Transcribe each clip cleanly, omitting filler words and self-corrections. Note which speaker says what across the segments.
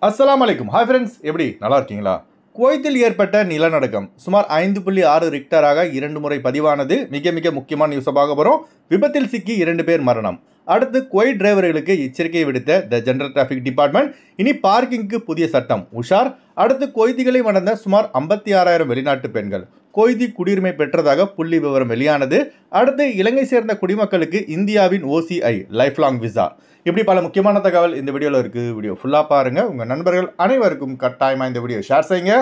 Speaker 1: அஸ்ஸலாமு அலைக்கும். Hi friends, எப்படி நல்லா இருக்கீங்களா? குவைத்தில் ஏற்பட்ட நிலநடுக்கம் சுமார் 5.6 ரிக்டராக 2 முறை பதிவானது. மிக மிக முக்கியமான நியூஸை பார்க்க போகிறோம். விபத்தில் சிக்கி 2 பேர் மரணம். அடுத்து குவைத் டிரைவர்களுக்கு எச்சரிக்கை விடுத்த த ஜெனரல் டிராஃபிக் டிபார்ட்மெண்ட். இனி பார்க்கிங்க்கு புதிய சட்டம் உஷார். அடுத்து குவைத்திகளை மணந்த சுமார் 56,000 வெளிநாட்டு பெண்கள் குவைத்தி குடியுரிமை பெற்றதாக புள்ளி விவரம் வெளியானது. அடுத்து இலங்கை சேர்ந்த குடிமக்களுக்கு இந்தியாவின் OCI லைஃப் லாங் விசா. இப்படி பல முக்கியமான தகவல் இந்த வீடியோவில் இருக்குது. வீடியோ ஃபுல்லாக பாருங்கள். உங்கள் நண்பர்கள் அனைவருக்கும் கட்டாயமாக இந்த வீடியோ ஷேர் செய்யுங்க.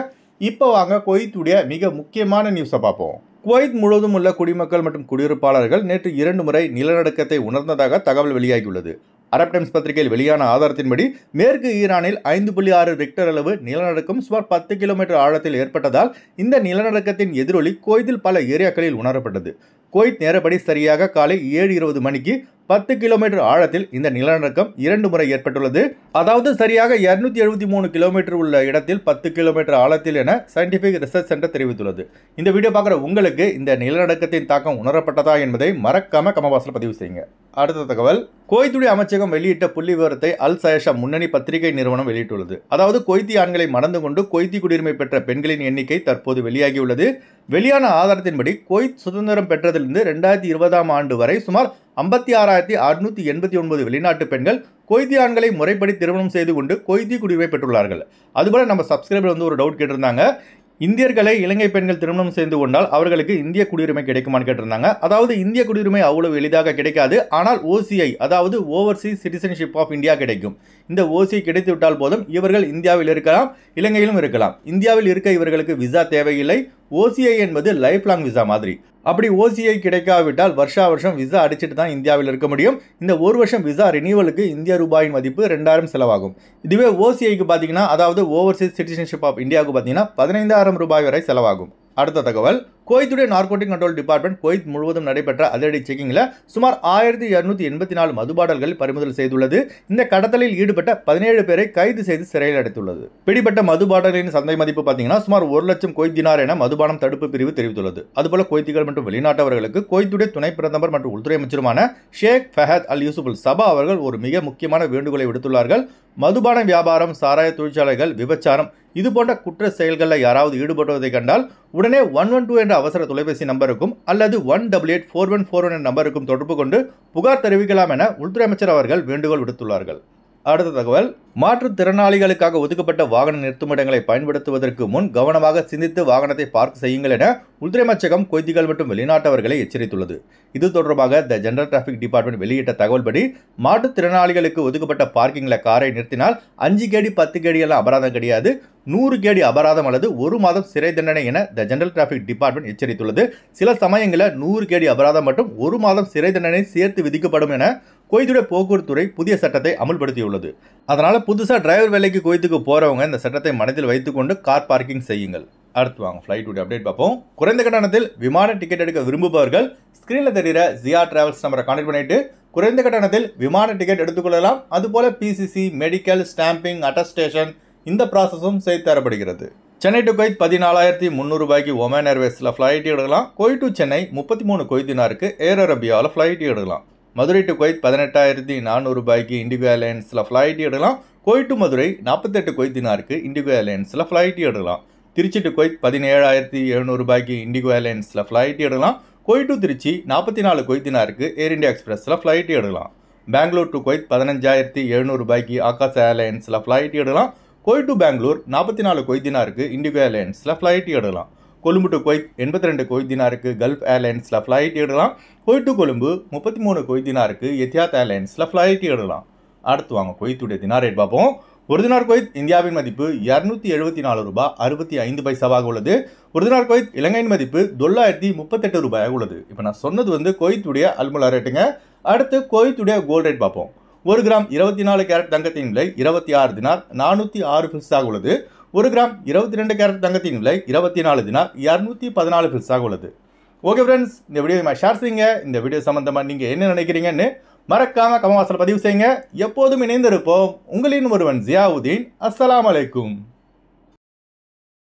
Speaker 1: இப்போ வாங்க குவைத்துடைய மிக முக்கியமான நியூஸை பார்ப்போம். குவைத் முழுவதும் உள்ள குடிமக்கள் மற்றும் குடியிருப்பாளர்கள் நேற்று 2 முறை நிலநடுக்கத்தை உணர்ந்ததாக தகவல் வெளியாகியுள்ளது. அரப் டைம்ஸ் பத்திரிகையில் வெளியான ஆதாரத்தின்படி மேற்கு ஈரானில் 5.6 ரிக்டர் அளவு நிலநடுக்கம் சுமார் 10 கிலோமீட்டர் ஆழத்தில் ஏற்பட்டதால் இந்த நிலநடுக்கத்தின் எதிரொலி குவைத்தில் பல ஏரியாக்களில் உணரப்பட்டது. குவைத் நேரப்படி சரியாக காலை 7:20 மணிக்கு 10 கிலோமீட்டர் ஆழத்தில் இந்த நிலநடுக்கம் 2 முறை ஏற்பட்டுள்ளது. அதாவது சரியாக 273 கிலோமீட்டர் உள்ள இடத்தில் 10 கிலோமீட்டர் ஆழத்தில் என சயின்டிபிக் ரிசர்ச் சென்டர் தெரிவித்துள்ளது. இந்த வீடியோ பார்க்குற உங்களுக்கு இந்த நிலநடுக்கத்தின் தாக்கம் உணரப்பட்டதா என்பதை மறக்காம கமெண்ட் பதிவு செய்யுங்க. அடுத்த தகவல், குவைத்துடைய அமைச்சகம் வெளியிட்ட புள்ளி விவரத்தை அல் சயஷா முன்னணி பத்திரிகை நிறுவனம் வெளியிட்டுள்ளது. அதாவது குவைத்தி ஆண்களை மணந்து கொண்டு குவைத்தி குடியுரிமை பெற்ற பெண்களின் எண்ணிக்கை தற்போது வெளியாகியுள்ளது. வெளியான ஆதாரத்தின்படி குவைத் சுதந்திரம் பெற்றதிலிருந்து 2020ஆம் ஆண்டு வரை சுமார் 56,689 வெளிநாட்டு பெண்கள் குவைத்தி ஆண்களை முறைப்படி திருமணம் செய்து கொண்டு குவைத்தி குடியுரிமை பெற்றுள்ளார்கள். அதுபோல நம்ம சப்ஸ்கிரைபர் ஒரு டவுட் கேட்டிருந்தாங்க. இந்தியர்களை இலங்கை பெண்கள் திருமணம் செய்து கொண்டால் அவர்களுக்கு இந்திய குடியுரிமை கிடைக்குமான்னு கேட்டிருந்தாங்க. அதாவது இந்திய குடியுரிமை அவ்வளவு எளிதாக கிடைக்காது. ஆனால் OCI அதாவது ஓவர்சீஸ் சிட்டிசன்ஷிப் ஆஃப் இந்தியா கிடைக்கும். இந்த OCI கிடைத்துவிட்டால் போதும் இவர்கள் இந்தியாவில் இருக்கலாம், இலங்கையிலும் இருக்கலாம். இந்தியாவில் இருக்க இவர்களுக்கு விசா தேவையில்லை. OCI என்பது லைஃப் லாங் விசா மாதிரி. அப்படி OCI கிடைக்காவிட்டால் வருஷம் விசா அடிச்சுட்டு தான் இந்தியாவில் இருக்க முடியும். இந்த ஒரு வருஷம் விசா ரினியூவலுக்கு இந்திய ரூபாயின் மதிப்பு 2000 செலவாகும். இதுவே OCIக்கு பார்த்தீங்கன்னா, அதாவது ஓவர்சீஸ் சிட்டிசன்ஷிப் ஆஃப் இந்தியாவுக்கு பார்த்தீங்கன்னா 15,000 ரூபாய் வரை செலவாகும். அடுத்த தகவல், குவைத்துடைய நார்கோட்டிக் கண்ட்ரோல் டிபார்ட்மெண்ட் குவைத் முழுவதும் நடைபெற்ற அதிரடி செக்கிங்கில் சுமார் 1284 மதுபாடல்கள் பறிமுதல் செய்துள்ளது. இந்த கடத்தலில் ஈடுபட்ட 17 பேரை கைது செய்து சிறையில் அடைத்துள்ளது. பிடிபட்ட மதுபாடல்களின் சந்தை மதிப்பு பார்த்தீங்கன்னா சுமார் 1 லட்சம் குவைத் தினார் என மதுபானம் தடுப்பு பிரிவு தெரிவித்துள்ளது. அதுபோல குவைத்திகள் மற்றும் வெளிநாட்டவர்களுக்கு குவைத்துடைய துணை பிரதமர் மற்றும் உள்துறை அமைச்சருமான ஷேக் ஃபஹத் அல் யூசுப் அல் சபா அவர்கள் ஒரு மிக முக்கியமான வேண்டுகோளை விடுத்துள்ளார்கள். மதுபான வியாபாரம், சாராய தொழிற்சாலைகள், விபச்சாரம் இது போன்ற குற்ற செயல்களில் யாராவது ஈடுபடுவதை கண்டால் உடனே 112 என்ற அவசர தொலைபேசி நம்பருக்கும் அல்லது 1884141 என்ற நம்பருக்கும் தொடர்பு கொண்டு புகார் தெரிவிக்கலாம் என உள்துறை அமைச்சர் அவர்கள் வேண்டுகோள் விடுத்துள்ளார்கள். அடுத்த தகவல், மாற்றுத்திறனாளிகளுக்காக ஒதுக்கப்பட்ட வாகன நிறுத்துமிடங்களை பயன்படுத்துவதற்கு முன் கவனமாக சிந்தித்து வாகனத்தை பார்க் செய்யுங்கள் என உள்துறை அமைச்சகம் குவைத்திகள் மற்றும் வெளிநாட்டவர்களை எச்சரித்துள்ளது. இது தொடர்பாக த ஜெனரல் டிராஃபிக் டிபார்ட்மெண்ட் வெளியிட்ட தகவல்படி மாற்றுத்திறனாளிகளுக்கு ஒதுக்கப்பட்ட பார்க்கிங்கில் காரை நிறுத்தினால் 5 கேடி 10 கேடி எல்லாம் அபராதம் கிடையாது, 100 கேடி அபராதம் அல்லது 1 மாதம் சிறை தண்டனை என த ஜெனரல் டிராஃபிக் டிபார்ட்மெண்ட் எச்சரித்துள்ளது. சில சமயங்களில் 100 கேடி அபராதம் மற்றும் 1 மாதம் சிறை தண்டனை சேர்த்து விதிக்கப்படும் என குவைத்துடைய போக்குவரத்துறை புதிய சட்டத்தை அமல்படுத்தியுள்ளது. அதனால் புதுசாக டிரைவர் வேலைக்கு குவைத்துக்கு போகிறவங்க இந்த சட்டத்தை மனதில் வைத்துக்கொண்டு கார் பார்க்கிங் செய்யுங்கள். அடுத்து வாங்க ஃப்ளைட் அப்டேட் பார்ப்போம். குறைந்த கட்டணத்தில் விமான டிக்கெட் எடுக்க விரும்புபவர்கள் ஸ்க்ரீனில் தெரிகிற ஜியா டிராவல்ஸ் நம்பரை கான்டெக்ட் பண்ணிட்டு குறைந்த கட்டணத்தில் விமான டிக்கெட் எடுத்துக்கொள்ளலாம். அதுபோல PCC, மெடிக்கல், ஸ்டாம்பிங், அட்டஸ்டேஷன் இந்த ப்ராசஸும் செய்து தரப்படுகிறது. சென்னை டு குவைத் 14,300 ரூபாய்க்கு ஒமேன் ஏர்வேஸில் ஃப்ளைட் எடுக்கலாம். குவைத் டு சென்னை 33 குவைத் தினாருக்கு ஏர் அரேபியாவில் ஃப்ளைட் எடுக்கலாம். மதுரை டு குவைத் 18,400 ரூபாய்க்கு இண்டிகோ ஏர்லைன்ஸில் ஃப்ளைட் எடுக்கலாம். குவைத் டு மதுரை 48 குவைத் தினாருக்கு இண்டிகோ ஏர்லைன்ஸில் ஃப்ளைட் எடுக்கலாம். திருச்சி டு குவைத் 17,700 ரூபாய்க்கு இண்டிகோ ஏர்லைன்ஸில் ஃப்ளைட் எடுக்கலாம். குவைத் டு திருச்சி 44 குவைத் தினாருக்கு ஏர் இந்தியா எக்ஸ்பிரஸில் ஃப்ளைட் எடுக்கலாம். பெங்களூர் டு குவைத் 15,700 ரூபாய்க்கு ஆகாஷ் ஏர்லைன்ஸில் ஃப்ளைட் எடுக்கலாம். குவைத் டு பெங்களூர் 44 குவைத் தினாருக்கு இண்டிகோ ஏர்லைன்ஸில் ஃப்ளைட் எடுக்கலாம். கொழும்பு டு குவைத் 82 குவைத் தினாருக்கு கல்ஃப் ஏர்லைன்ஸில் ஃப்ளைட் எடுக்கலாம். குவைத் டு கொழும்பு 33 குவைத் தினாருக்கு எத்தியாத் ஏர்லைன்ஸில் ஃப்ளைட் எடுக்கலாம். அடுத்து வாங்க குவைத்துடைய தினார் ரேட் பார்ப்போம். ஒரு தினார் குவைத் இந்தியாவின் மதிப்பு 274 ரூபாய் 65 பைசாவாக உள்ளது. ஒரு தினார் குவைத் இலங்கையின் மதிப்பு $938 ரூபாயாக உள்ளது. இப்போ நான் சொன்னது குவைத்துடைய அல்முலா ரேட்டுங்க. அடுத்து குவைத்துடைய கோல்ட் ரேட் பார்ப்போம். 1 கிராம் 24 கேரட் தங்கத்தின் விலை 26 தினார் 406 பில்ஸாக உள்ளது. 1 கிராம் 22 கேரட் தங்கத்தின் விலை 24 தினார் 214 பில்ஸாக உள்ளது. ஓகே ஃப்ரெண்ட்ஸ், இந்த வீடியோ ஷேர் செய்யுங்க. இந்த வீடியோ சம்பந்தமாக நீங்கள் என்ன நினைக்கிறீங்கன்னு மறக்காம கமெண்ட் பதிவு செய்யுங்க. எப்போதும் இணைந்திருப்போம். உங்களின் ஒருவன் ஜியாவுதீன். அஸ்ஸலாமு அலைக்கும்.